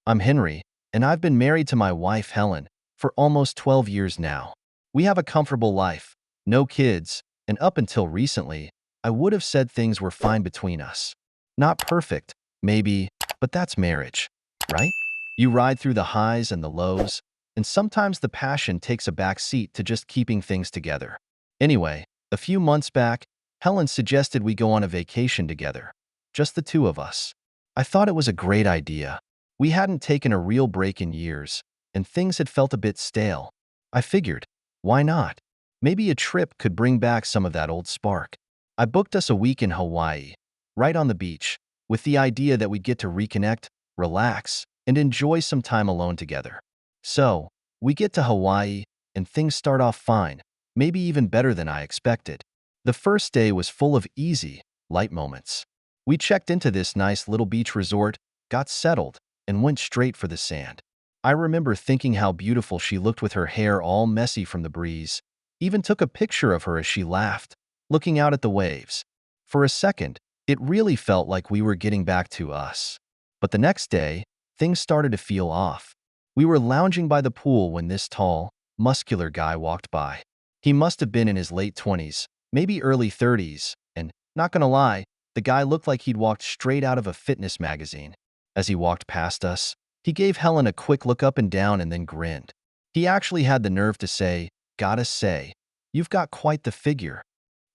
I'm Henry, and I've been married to my wife, Helen, for almost 12 years now. We have a comfortable life, no kids, and up until recently, I would have said things were fine between us. Not perfect, maybe, but that's marriage, right? You ride through the highs and the lows, and sometimes the passion takes a back seat to just keeping things together. Anyway, a few months back, Helen suggested we go on a vacation together, just the two of us. I thought it was a great idea. We hadn't taken a real break in years, and things had felt a bit stale. I figured, why not? Maybe a trip could bring back some of that old spark. I booked us a week in Hawaii, right on the beach, with the idea that we'd get to reconnect, relax, and enjoy some time alone together. So, we get to Hawaii, and things start off fine, maybe even better than I expected. The first day was full of easy, light moments. We checked into this nice little beach resort, got settled, and went straight for the sand. I remember thinking how beautiful she looked with her hair all messy from the breeze. Even took a picture of her as she laughed, looking out at the waves. For a second, it really felt like we were getting back to us. But the next day, things started to feel off. We were lounging by the pool when this tall, muscular guy walked by. He must have been in his late 20s, maybe early 30s, and, not gonna lie, the guy looked like he'd walked straight out of a fitness magazine. As he walked past us, he gave Helen a quick look up and down and then grinned. He actually had the nerve to say, "Gotta say, you've got quite the figure."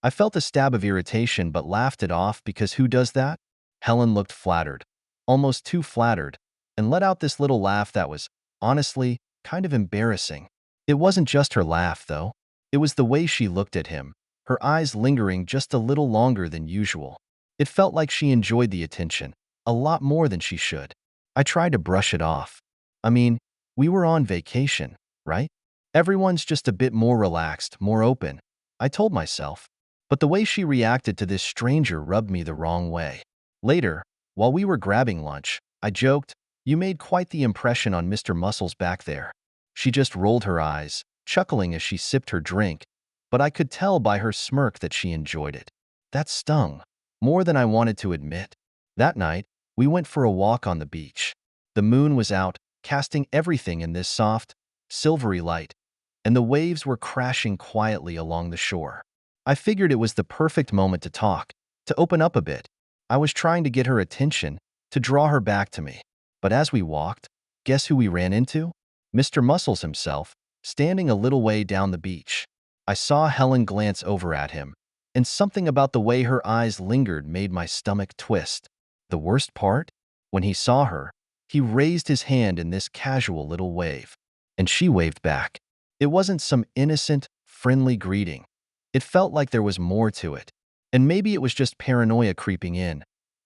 I felt a stab of irritation but laughed it off because who does that? Helen looked flattered, almost too flattered, and let out this little laugh that was, honestly, kind of embarrassing. It wasn't just her laugh, though. It was the way she looked at him, her eyes lingering just a little longer than usual. It felt like she enjoyed the attention, a lot more than she should. I tried to brush it off. I mean, we were on vacation, right? Everyone's just a bit more relaxed, more open, I told myself. But the way she reacted to this stranger rubbed me the wrong way. Later, while we were grabbing lunch, I joked, "You made quite the impression on Mr. Muscles back there." She just rolled her eyes, chuckling as she sipped her drink, but I could tell by her smirk that she enjoyed it. That stung, more than I wanted to admit. That night, we went for a walk on the beach. The moon was out, casting everything in this soft, silvery light, and the waves were crashing quietly along the shore. I figured it was the perfect moment to talk, to open up a bit. I was trying to get her attention, to draw her back to me. But as we walked, guess who we ran into? Mr. Muscles himself, standing a little way down the beach. I saw Helen glance over at him, and something about the way her eyes lingered made my stomach twist. The worst part? When he saw her, he raised his hand in this casual little wave, and she waved back. It wasn't some innocent, friendly greeting. It felt like there was more to it. And maybe it was just paranoia creeping in,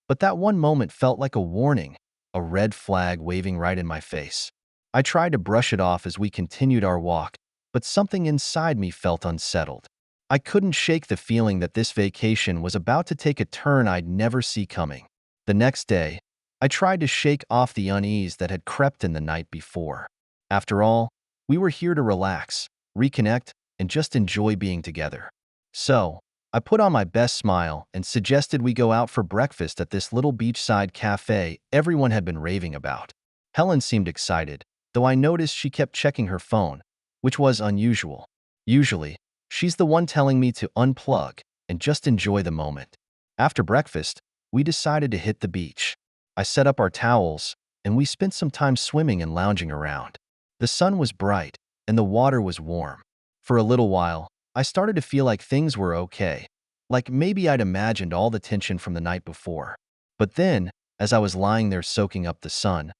but that one moment felt like a warning, a red flag waving right in my face. I tried to brush it off as we continued our walk, but something inside me felt unsettled. I couldn't shake the feeling that this vacation was about to take a turn I'd never see coming. The next day, I tried to shake off the unease that had crept in the night before. After all, we were here to relax, reconnect, and just enjoy being together. So, I put on my best smile and suggested we go out for breakfast at this little beachside cafe everyone had been raving about. Helen seemed excited, though I noticed she kept checking her phone, which was unusual. Usually, she's the one telling me to unplug and just enjoy the moment. After breakfast, we decided to hit the beach. I set up our towels, and we spent some time swimming and lounging around. The sun was bright, and the water was warm. For a little while, I started to feel like things were okay, like maybe I'd imagined all the tension from the night before. But then, as I was lying there soaking up the sun,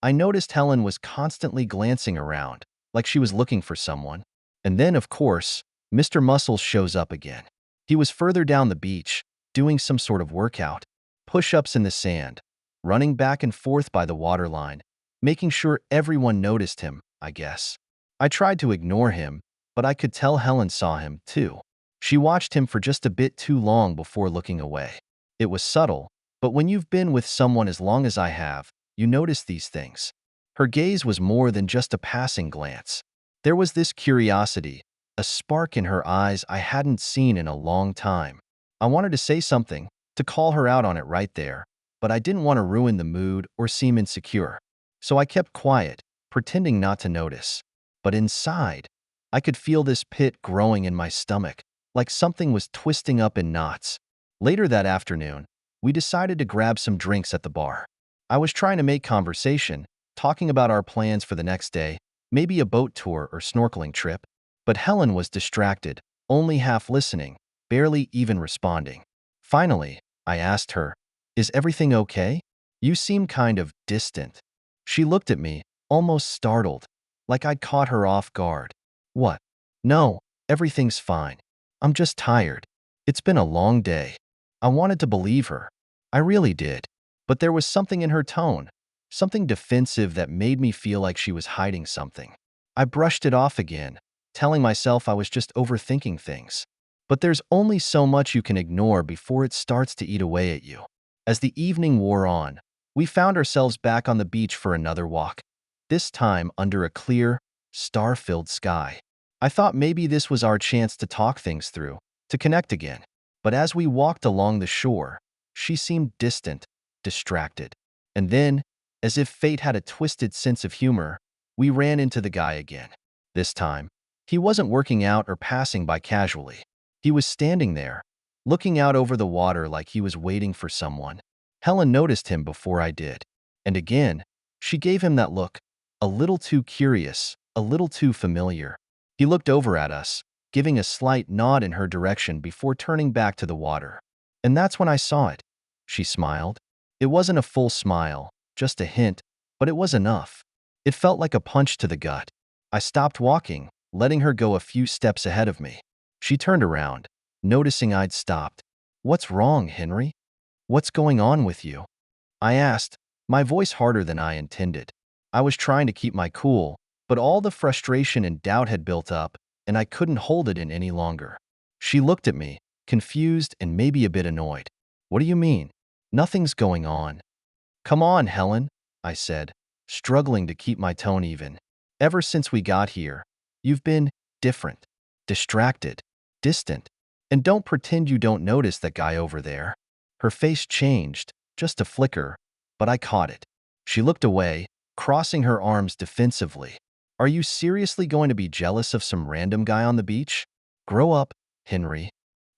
I noticed Helen was constantly glancing around, like she was looking for someone. And then, of course, Mr. Muscles shows up again. He was further down the beach, doing some sort of workout, push-ups in the sand, running back and forth by the waterline, making sure everyone noticed him, I guess. I tried to ignore him, but I could tell Helen saw him, too. She watched him for just a bit too long before looking away. It was subtle, but when you've been with someone as long as I have, you notice these things. Her gaze was more than just a passing glance. There was this curiosity, a spark in her eyes I hadn't seen in a long time. I wanted to say something, to call her out on it right there, but I didn't want to ruin the mood or seem insecure. So I kept quiet, pretending not to notice. But inside, I could feel this pit growing in my stomach, like something was twisting up in knots. Later that afternoon, we decided to grab some drinks at the bar. I was trying to make conversation, talking about our plans for the next day, maybe a boat tour or snorkeling trip. But Helen was distracted, only half listening, barely even responding. Finally, I asked her, "Is everything okay? You seem kind of distant." She looked at me, almost startled, like I'd caught her off guard. "What? No, everything's fine. I'm just tired. It's been a long day." I wanted to believe her. I really did. But there was something in her tone, something defensive that made me feel like she was hiding something. I brushed it off again, telling myself I was just overthinking things. But there's only so much you can ignore before it starts to eat away at you. As the evening wore on, we found ourselves back on the beach for another walk, this time under a clear, star-filled sky. I thought maybe this was our chance to talk things through, to connect again. But as we walked along the shore, she seemed distant, distracted. And then, as if fate had a twisted sense of humor, we ran into the guy again. This time, he wasn't working out or passing by casually. He was standing there, looking out over the water like he was waiting for someone. Helen noticed him before I did. And again, she gave him that look, a little too curious, a little too familiar. He looked over at us, giving a slight nod in her direction before turning back to the water. And that's when I saw it. She smiled. It wasn't a full smile, just a hint, but it was enough. It felt like a punch to the gut. I stopped walking, letting her go a few steps ahead of me. She turned around, noticing I'd stopped. "What's wrong, Henry? What's going on with you?" I asked, my voice harder than I intended. I was trying to keep my cool, but all the frustration and doubt had built up, and I couldn't hold it in any longer. She looked at me, confused and maybe a bit annoyed. "What do you mean? Nothing's going on." "Come on, Helen," I said, struggling to keep my tone even. "Ever since we got here, you've been different, distracted, distant. And don't pretend you don't notice that guy over there." Her face changed, just a flicker, but I caught it. She looked away, crossing her arms defensively. "Are you seriously going to be jealous of some random guy on the beach? Grow up, Henry."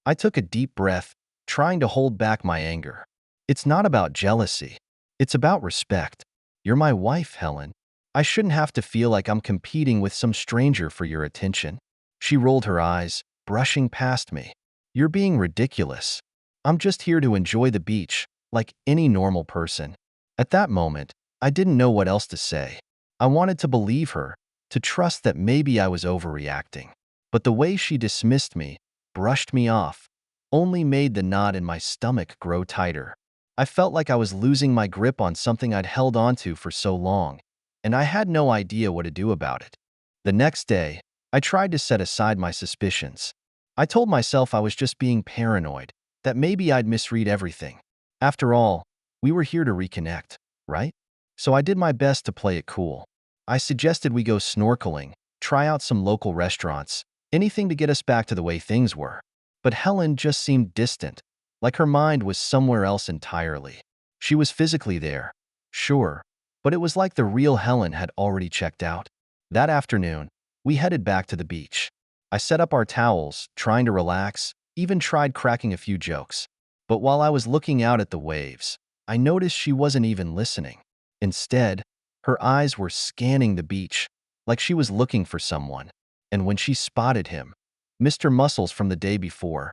I took a deep breath, trying to hold back my anger. "It's not about jealousy. It's about respect. You're my wife, Helen. I shouldn't have to feel like I'm competing with some stranger for your attention." She rolled her eyes, brushing past me. "You're being ridiculous. I'm just here to enjoy the beach, like any normal person." At that moment, I didn't know what else to say. I wanted to believe her, to trust that maybe I was overreacting. But the way she dismissed me, brushed me off, only made the knot in my stomach grow tighter. I felt like I was losing my grip on something I'd held onto for so long, and I had no idea what to do about it. The next day, I tried to set aside my suspicions. I told myself I was just being paranoid, that maybe I'd misread everything. After all, we were here to reconnect, right? So I did my best to play it cool. I suggested we go snorkeling, try out some local restaurants, anything to get us back to the way things were. But Helen just seemed distant, like her mind was somewhere else entirely. She was physically there, sure, but it was like the real Helen had already checked out. That afternoon, we headed back to the beach. I set up our towels, trying to relax, even tried cracking a few jokes. But while I was looking out at the waves, I noticed she wasn't even listening. Instead, her eyes were scanning the beach, like she was looking for someone. And when she spotted him, Mr. Muscles from the day before,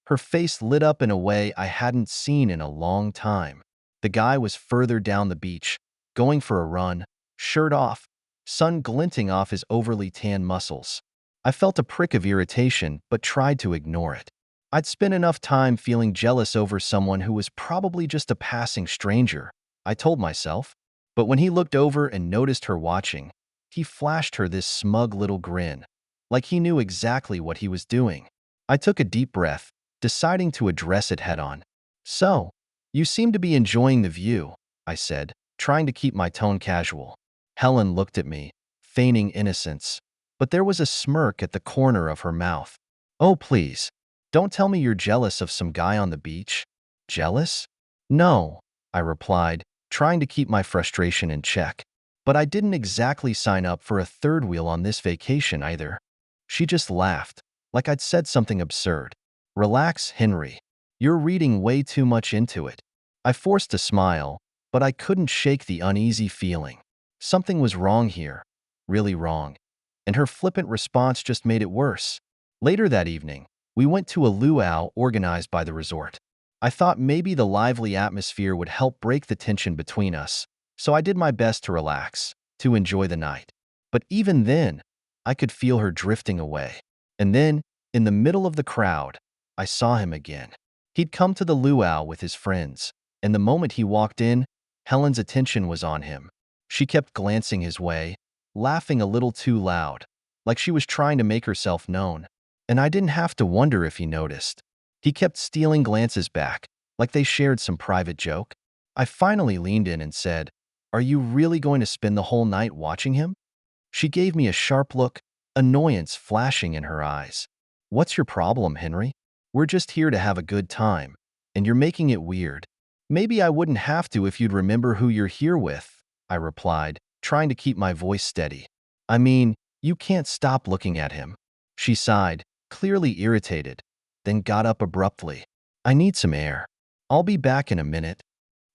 her face lit up in a way I hadn't seen in a long time. The guy was further down the beach, going for a run, shirt off, sun glinting off his overly tan muscles. I felt a prick of irritation, but tried to ignore it. I'd spent enough time feeling jealous over someone who was probably just a passing stranger, I told myself. But when he looked over and noticed her watching, he flashed her this smug little grin, like he knew exactly what he was doing. I took a deep breath, deciding to address it head-on. "So, you seem to be enjoying the view," I said, trying to keep my tone casual. Helen looked at me, feigning innocence, but there was a smirk at the corner of her mouth. "Oh, please, don't tell me you're jealous of some guy on the beach." "Jealous? No," I replied, trying to keep my frustration in check. But I didn't exactly sign up for a third wheel on this vacation either. She just laughed, like I'd said something absurd. Relax, Henry. You're reading way too much into it. I forced a smile, but I couldn't shake the uneasy feeling. Something was wrong here, really wrong. And her flippant response just made it worse. Later that evening, we went to a luau organized by the resort. I thought maybe the lively atmosphere would help break the tension between us, so I did my best to relax, to enjoy the night. But even then, I could feel her drifting away. And then, in the middle of the crowd, I saw him again. He'd come to the luau with his friends, and the moment he walked in, Helen's attention was on him. She kept glancing his way, laughing a little too loud, like she was trying to make herself known. And I didn't have to wonder if he noticed. He kept stealing glances back, like they shared some private joke. I finally leaned in and said, "Are you really going to spend the whole night watching him?" She gave me a sharp look, annoyance flashing in her eyes. "What's your problem, Henry? We're just here to have a good time, and you're making it weird." "Maybe I wouldn't have to if you'd remember who you're here with," I replied, trying to keep my voice steady. "I mean, you can't stop looking at him." She sighed, clearly irritated, then got up abruptly. "I need some air. I'll be back in a minute."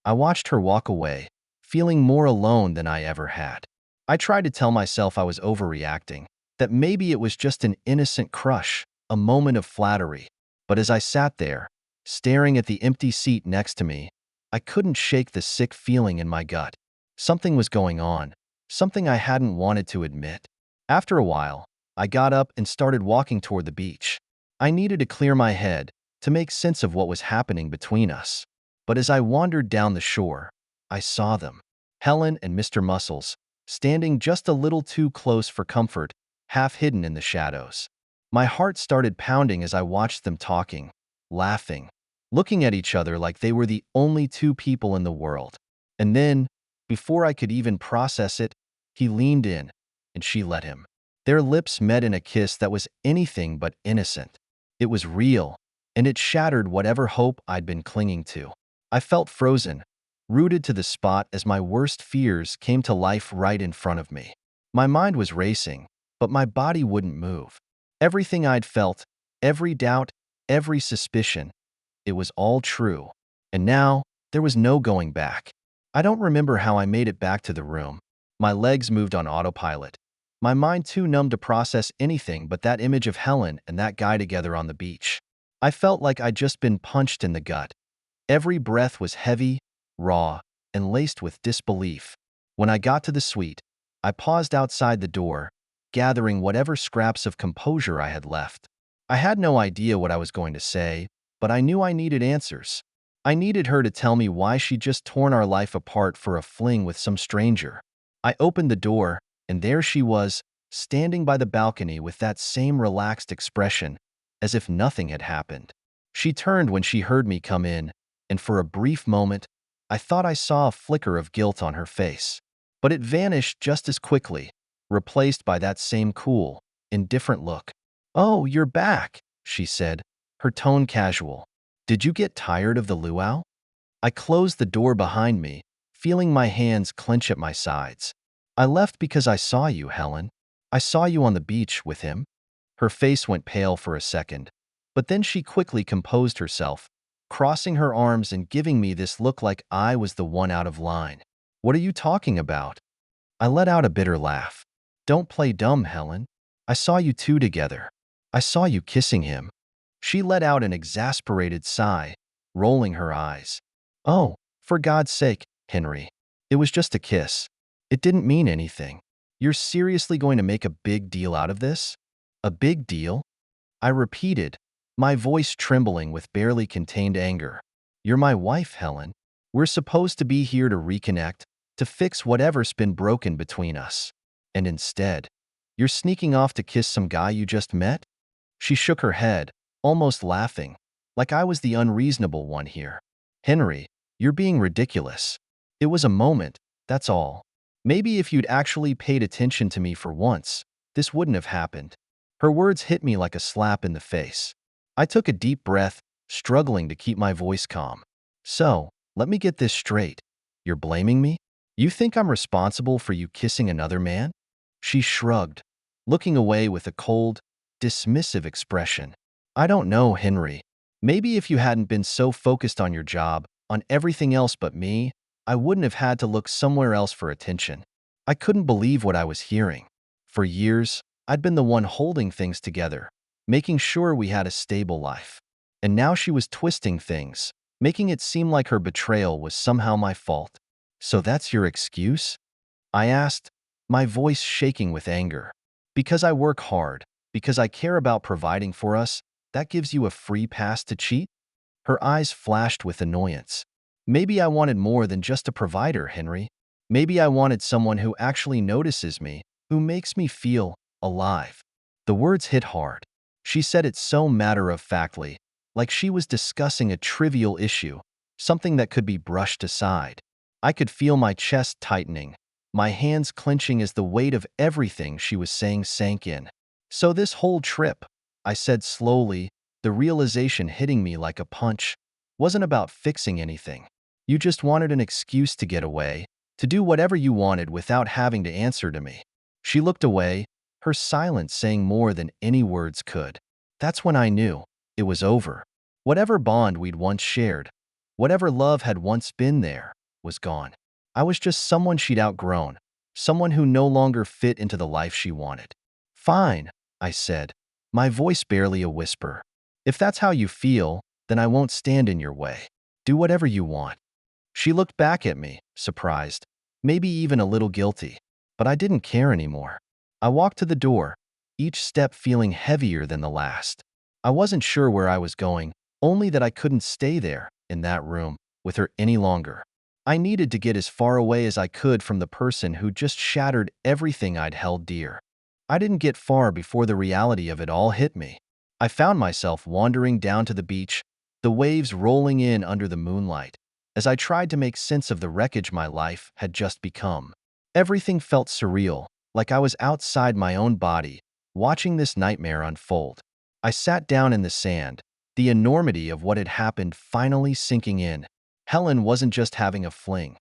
I watched her walk away, feeling more alone than I ever had. I tried to tell myself I was overreacting, that maybe it was just an innocent crush, a moment of flattery. But as I sat there, staring at the empty seat next to me, I couldn't shake the sick feeling in my gut. Something was going on, something I hadn't wanted to admit. After a while, I got up and started walking toward the beach. I needed to clear my head, to make sense of what was happening between us. But as I wandered down the shore, I saw them, Helen and Mr. Muscles, standing just a little too close for comfort, half hidden in the shadows. My heart started pounding as I watched them talking, laughing, looking at each other like they were the only two people in the world. And then, before I could even process it, he leaned in, and she let him. Their lips met in a kiss that was anything but innocent. It was real, and it shattered whatever hope I'd been clinging to. I felt frozen, rooted to the spot as my worst fears came to life right in front of me. My mind was racing, but my body wouldn't move. Everything I'd felt, every doubt, every suspicion, it was all true. And now, there was no going back. I don't remember how I made it back to the room. My legs moved on autopilot. My mind too numb to process anything but that image of Helen and that guy together on the beach. I felt like I'd just been punched in the gut. Every breath was heavy, raw, and laced with disbelief. When I got to the suite, I paused outside the door, gathering whatever scraps of composure I had left. I had no idea what I was going to say, but I knew I needed answers. I needed her to tell me why she'd just torn our life apart for a fling with some stranger. I opened the door, and there she was, standing by the balcony with that same relaxed expression, as if nothing had happened. She turned when she heard me come in, and for a brief moment, I thought I saw a flicker of guilt on her face. But it vanished just as quickly, replaced by that same cool, indifferent look. "Oh, you're back," she said, her tone casual. "Did you get tired of the luau?" I closed the door behind me, feeling my hands clench at my sides. "I left because I saw you, Helen. I saw you on the beach with him." Her face went pale for a second, but then she quickly composed herself, crossing her arms and giving me this look like I was the one out of line. "What are you talking about?" I let out a bitter laugh. "Don't play dumb, Helen. I saw you two together. I saw you kissing him." She let out an exasperated sigh, rolling her eyes. "Oh, for God's sake, Henry. It was just a kiss. It didn't mean anything. You're seriously going to make a big deal out of this?" "A big deal?" I repeated, my voice trembling with barely contained anger. "You're my wife, Helen. We're supposed to be here to reconnect, to fix whatever's been broken between us. And instead, you're sneaking off to kiss some guy you just met?" She shook her head, almost laughing, like I was the unreasonable one here. "Henry, you're being ridiculous. It was a moment, that's all. Maybe if you'd actually paid attention to me for once, this wouldn't have happened." Her words hit me like a slap in the face. I took a deep breath, struggling to keep my voice calm. "So, let me get this straight. You're blaming me?" You think I'm responsible for you kissing another man? She shrugged, looking away with a cold, dismissive expression. I don't know, Henry. Maybe if you hadn't been so focused on your job, on everything else but me, I wouldn't have had to look somewhere else for attention. I couldn't believe what I was hearing. For years, I'd been the one holding things together, making sure we had a stable life. And now she was twisting things, making it seem like her betrayal was somehow my fault. So that's your excuse? I asked, my voice shaking with anger. Because I work hard, because I care about providing for us, that gives you a free pass to cheat? Her eyes flashed with annoyance. Maybe I wanted more than just a provider, Henry. Maybe I wanted someone who actually notices me, who makes me feel alive. The words hit hard. She said it so matter-of-factly, like she was discussing a trivial issue, something that could be brushed aside. I could feel my chest tightening, my hands clenching as the weight of everything she was saying sank in. So this whole trip, I said slowly, the realization hitting me like a punch, wasn't about fixing anything. You just wanted an excuse to get away, to do whatever you wanted without having to answer to me. She looked away, her silence saying more than any words could. That's when I knew it was over. Whatever bond we'd once shared, whatever love had once been there, was gone. I was just someone she'd outgrown, someone who no longer fit into the life she wanted. Fine, I said, my voice barely a whisper. If that's how you feel, then I won't stand in your way. Do whatever you want. She looked back at me, surprised, maybe even a little guilty. But I didn't care anymore. I walked to the door, each step feeling heavier than the last. I wasn't sure where I was going, only that I couldn't stay there, in that room, with her any longer. I needed to get as far away as I could from the person who just shattered everything I'd held dear. I didn't get far before the reality of it all hit me. I found myself wandering down to the beach, the waves rolling in under the moonlight, as I tried to make sense of the wreckage my life had just become. Everything felt surreal, like I was outside my own body, watching this nightmare unfold. I sat down in the sand, the enormity of what had happened finally sinking in. Helen wasn't just having a fling.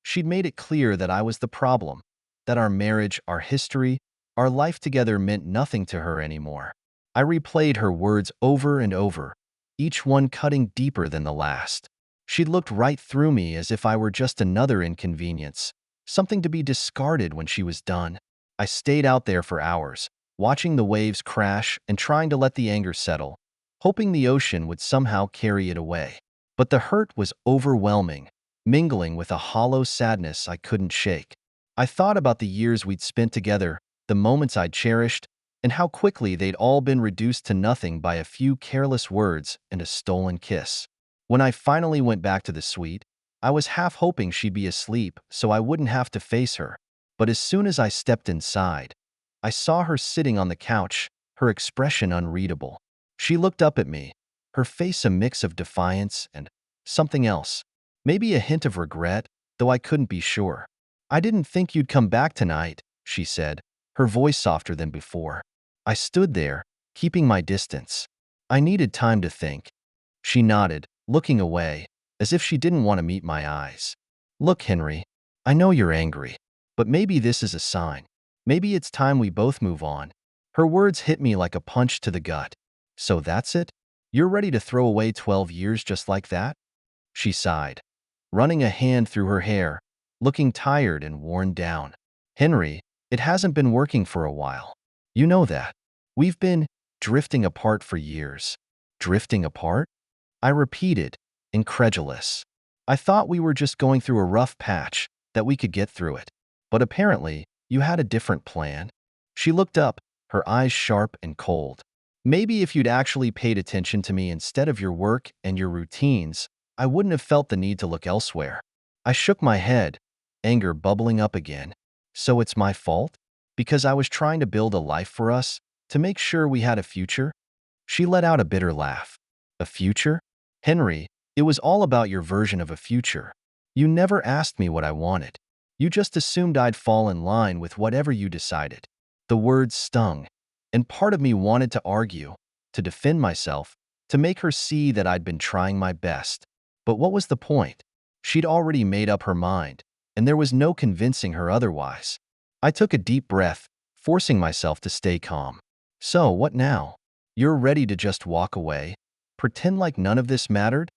She'd made it clear that I was the problem, that our marriage, our history, our life together meant nothing to her anymore. I replayed her words over and over, each one cutting deeper than the last. She looked right through me as if I were just another inconvenience, something to be discarded when she was done. I stayed out there for hours, watching the waves crash and trying to let the anger settle, hoping the ocean would somehow carry it away. But the hurt was overwhelming, mingling with a hollow sadness I couldn't shake. I thought about the years we'd spent together, the moments I'd cherished, and how quickly they'd all been reduced to nothing by a few careless words and a stolen kiss. When I finally went back to the suite, I was half hoping she'd be asleep so I wouldn't have to face her. But as soon as I stepped inside, I saw her sitting on the couch, her expression unreadable. She looked up at me, her face a mix of defiance and something else, maybe a hint of regret, though I couldn't be sure. I didn't think you'd come back tonight, she said, her voice softer than before. I stood there, keeping my distance. I needed time to think. She nodded, looking away, as if she didn't want to meet my eyes. Look, Henry, I know you're angry, but maybe this is a sign. Maybe it's time we both move on. Her words hit me like a punch to the gut. So that's it? You're ready to throw away 12 years just like that? She sighed, running a hand through her hair, looking tired and worn down. Henry, it hasn't been working for a while. You know that. We've been drifting apart for years. Drifting apart? I repeated, incredulous. I thought we were just going through a rough patch, that we could get through it. But apparently, you had a different plan. She looked up, her eyes sharp and cold. Maybe if you'd actually paid attention to me instead of your work and your routines, I wouldn't have felt the need to look elsewhere. I shook my head, anger bubbling up again. So it's my fault? Because I was trying to build a life for us, to make sure we had a future? She let out a bitter laugh. A future? Henry, it was all about your version of a future. You never asked me what I wanted. You just assumed I'd fall in line with whatever you decided. The words stung, and part of me wanted to argue, to defend myself, to make her see that I'd been trying my best. But what was the point? She'd already made up her mind. and there was no convincing her otherwise. I took a deep breath, forcing myself to stay calm. So, what now? You're ready to just walk away? Pretend like none of this mattered?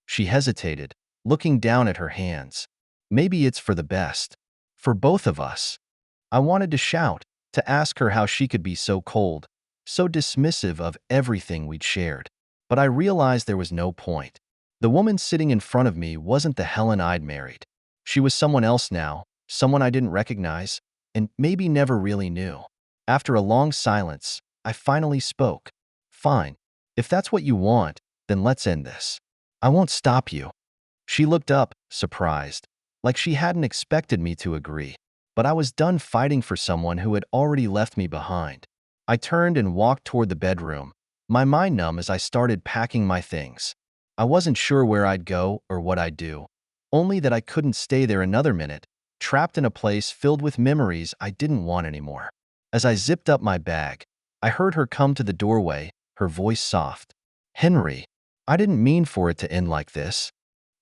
She hesitated, looking down at her hands. Maybe it's for the best. For both of us. I wanted to shout, to ask her how she could be so cold, so dismissive of everything we'd shared. But I realized there was no point. The woman sitting in front of me wasn't the Helen I'd married. She was someone else now, someone I didn't recognize, and maybe never really knew. After a long silence, I finally spoke. Fine. If that's what you want, then let's end this. I won't stop you. She looked up, surprised, like she hadn't expected me to agree. But I was done fighting for someone who had already left me behind. I turned and walked toward the bedroom, my mind numb as I started packing my things. I wasn't sure where I'd go or what I'd do, only that I couldn't stay there another minute, trapped in a place filled with memories I didn't want anymore. As I zipped up my bag, I heard her come to the doorway, her voice soft. Henry, I didn't mean for it to end like this.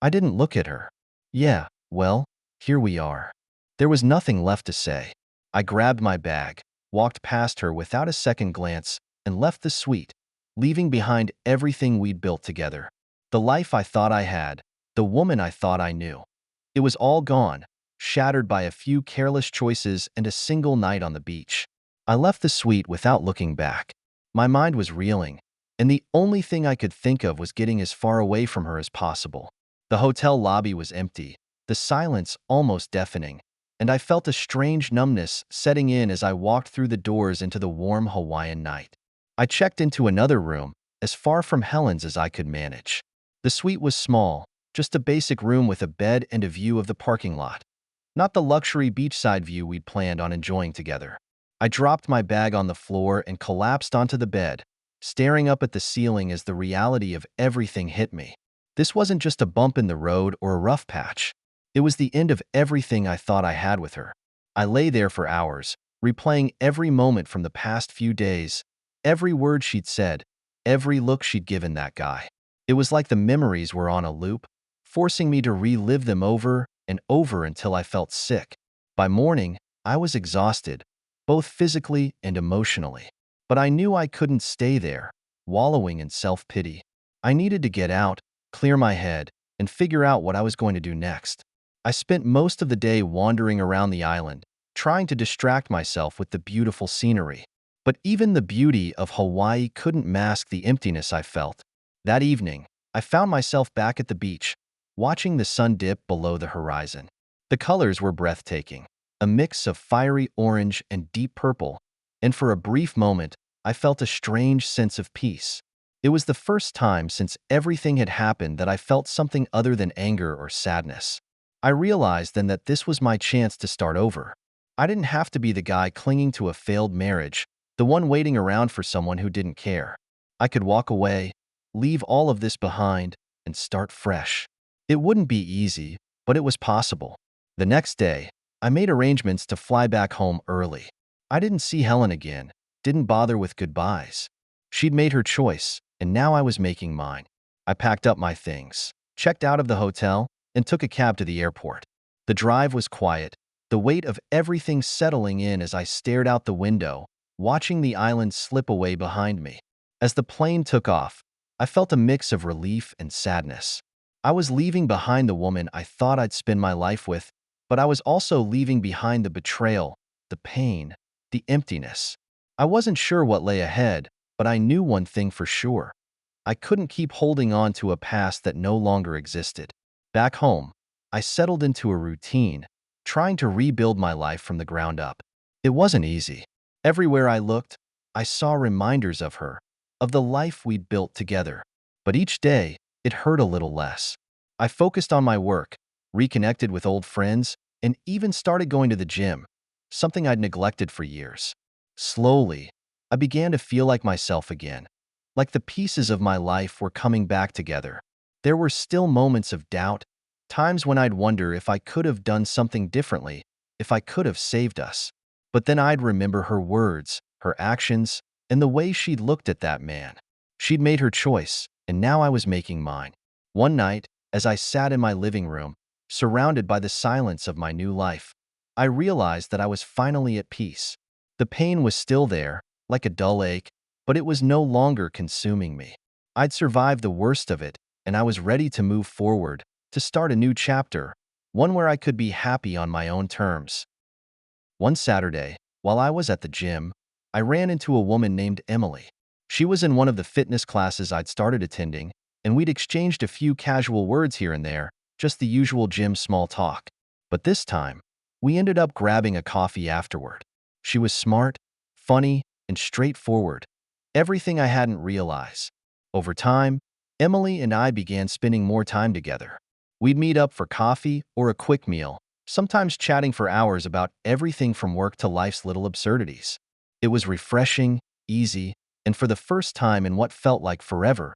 I didn't look at her. Yeah, well, here we are. There was nothing left to say. I grabbed my bag, walked past her without a second glance, and left the suite, leaving behind everything we'd built together. The life I thought I had, the woman I thought I knew. It was all gone, shattered by a few careless choices and a single night on the beach. I left the suite without looking back. My mind was reeling, and the only thing I could think of was getting as far away from her as possible. The hotel lobby was empty, the silence almost deafening, and I felt a strange numbness setting in as I walked through the doors into the warm Hawaiian night. I checked into another room, as far from Helen's as I could manage. The suite was small, just a basic room with a bed and a view of the parking lot. Not the luxury beachside view we'd planned on enjoying together. I dropped my bag on the floor and collapsed onto the bed, staring up at the ceiling as the reality of everything hit me. This wasn't just a bump in the road or a rough patch. It was the end of everything I thought I had with her. I lay there for hours, replaying every moment from the past few days, every word she'd said, every look she'd given that guy. It was like the memories were on a loop, forcing me to relive them over and over until I felt sick. By morning, I was exhausted, both physically and emotionally. But I knew I couldn't stay there, wallowing in self-pity. I needed to get out, clear my head, and figure out what I was going to do next. I spent most of the day wandering around the island, trying to distract myself with the beautiful scenery. But even the beauty of Hawaii couldn't mask the emptiness I felt. That evening, I found myself back at the beach, watching the sun dip below the horizon. The colors were breathtaking, a mix of fiery orange and deep purple, and for a brief moment, I felt a strange sense of peace. It was the first time since everything had happened that I felt something other than anger or sadness. I realized then that this was my chance to start over. I didn't have to be the guy clinging to a failed marriage, the one waiting around for someone who didn't care. I could walk away, leave all of this behind, and start fresh. It wouldn't be easy, but it was possible. The next day, I made arrangements to fly back home early. I didn't see Helen again, didn't bother with goodbyes. She'd made her choice, and now I was making mine. I packed up my things, checked out of the hotel, and took a cab to the airport. The drive was quiet, the weight of everything settling in as I stared out the window, watching the island slip away behind me. As the plane took off, I felt a mix of relief and sadness. I was leaving behind the woman I thought I'd spend my life with, but I was also leaving behind the betrayal, the pain, the emptiness. I wasn't sure what lay ahead, but I knew one thing for sure. I couldn't keep holding on to a past that no longer existed. Back home, I settled into a routine, trying to rebuild my life from the ground up. It wasn't easy. Everywhere I looked, I saw reminders of her, of the life we'd built together. But each day, it hurt a little less. I focused on my work, reconnected with old friends, and even started going to the gym, something I'd neglected for years. Slowly, I began to feel like myself again, like the pieces of my life were coming back together. There were still moments of doubt, times when I'd wonder if I could have done something differently, if I could have saved us. But then I'd remember her words, her actions, and the way she'd looked at that man. She'd made her choice, and now I was making mine. One night, as I sat in my living room, surrounded by the silence of my new life, I realized that I was finally at peace. The pain was still there, like a dull ache, but it was no longer consuming me. I'd survived the worst of it, and I was ready to move forward, to start a new chapter, one where I could be happy on my own terms. One Saturday, while I was at the gym, I ran into a woman named Emily. She was in one of the fitness classes I'd started attending, and we'd exchanged a few casual words here and there, just the usual gym small talk. But this time, we ended up grabbing a coffee afterward. She was smart, funny, and straightforward. Everything I hadn't realized. Over time, Emily and I began spending more time together. We'd meet up for coffee or a quick meal, sometimes chatting for hours about everything from work to life's little absurdities. It was refreshing, easy, and for the first time in what felt like forever,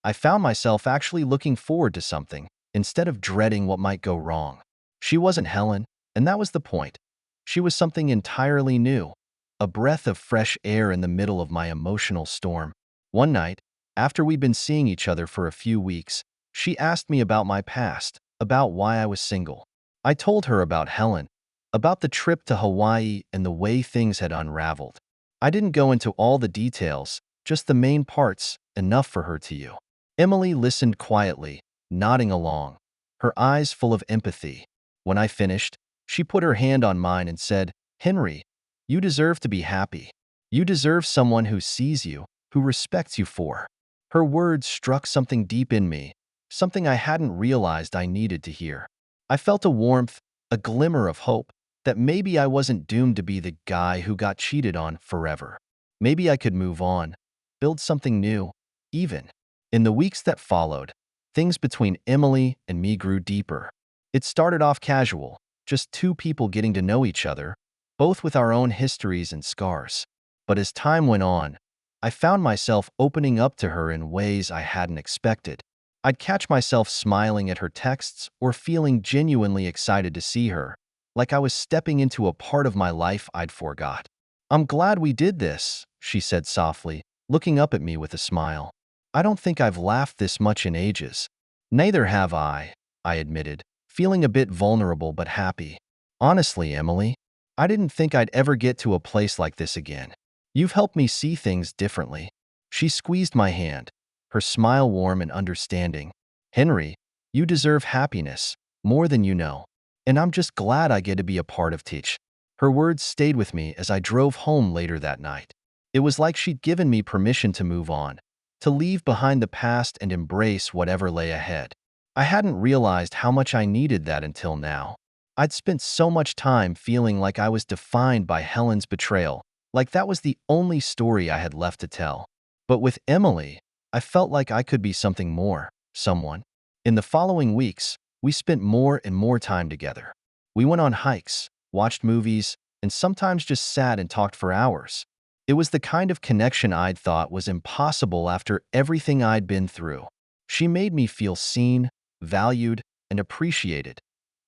I found myself actually looking forward to something, instead of dreading what might go wrong. She wasn't Helen, and that was the point. She was something entirely new, a breath of fresh air in the middle of my emotional storm. One night, after we'd been seeing each other for a few weeks, she asked me about my past, about why I was single. I told her about Helen, about the trip to Hawaii and the way things had unraveled. I didn't go into all the details, just the main parts, enough for her to you. Emily listened quietly, nodding along, her eyes full of empathy. When I finished, she put her hand on mine and said, "Henry, you deserve to be happy. You deserve someone who sees you, who respects you for." Her words struck something deep in me, something I hadn't realized I needed to hear. I felt a warmth, a glimmer of hope, that maybe I wasn't doomed to be the guy who got cheated on forever. Maybe I could move on, build something new, even. In the weeks that followed, things between Emily and me grew deeper. It started off casual, just two people getting to know each other, both with our own histories and scars. But as time went on, I found myself opening up to her in ways I hadn't expected. I'd catch myself smiling at her texts or feeling genuinely excited to see her, like I was stepping into a part of my life I'd forgot. "I'm glad we did this," she said softly, looking up at me with a smile. "I don't think I've laughed this much in ages." "Neither have I admitted, feeling a bit vulnerable but happy. "Honestly, Emily, I didn't think I'd ever get to a place like this again. You've helped me see things differently." She squeezed my hand, her smile warm and understanding. "Henry, you deserve happiness, more than you know. And I'm just glad I get to be a part of Teach." Her words stayed with me as I drove home later that night. It was like she'd given me permission to move on, to leave behind the past and embrace whatever lay ahead. I hadn't realized how much I needed that until now. I'd spent so much time feeling like I was defined by Helen's betrayal, like that was the only story I had left to tell. But with Emily, I felt like I could be something more, someone. In the following weeks, we spent more and more time together. We went on hikes, watched movies, and sometimes just sat and talked for hours. It was the kind of connection I'd thought was impossible after everything I'd been through. She made me feel seen, valued, and appreciated,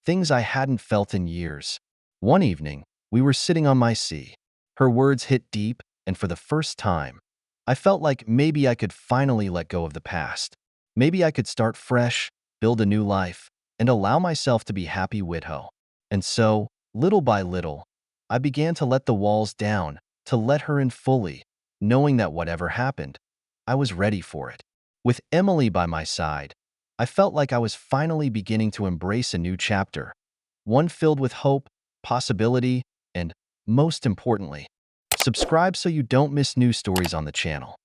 things I hadn't felt in years. One evening, we were sitting on my sea. Her words hit deep, and for the first time, I felt like maybe I could finally let go of the past. Maybe I could start fresh, build a new life, and allow myself to be happy with her. And so, little by little, I began to let the walls down, to let her in fully, knowing that whatever happened, I was ready for it. With Emily by my side, I felt like I was finally beginning to embrace a new chapter, one filled with hope, possibility, and, most importantly, subscribe so you don't miss new stories on the channel.